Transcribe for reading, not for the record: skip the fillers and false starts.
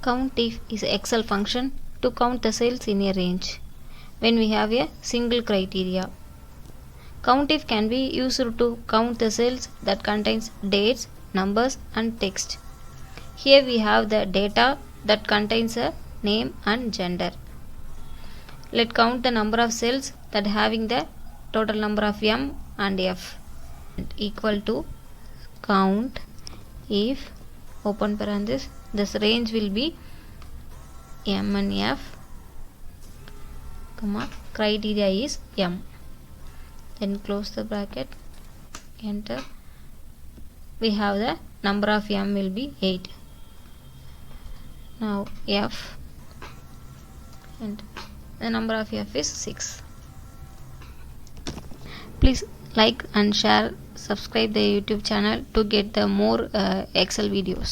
Countif is an Excel function to count the cells in a range when we have a single criteria. Countif can be used to count the cells that contains dates, numbers and text. Here we have the data that contains a name and gender. Let's count the number of cells that having the total number of M and F equal to count if open parenthesis this range will be M and F comma criteria is M, then close the bracket, enter. We have the number of M will be 8. Now F, and the number of F is 6. Please like and share, subscribe the YouTube channel to get the more Excel videos.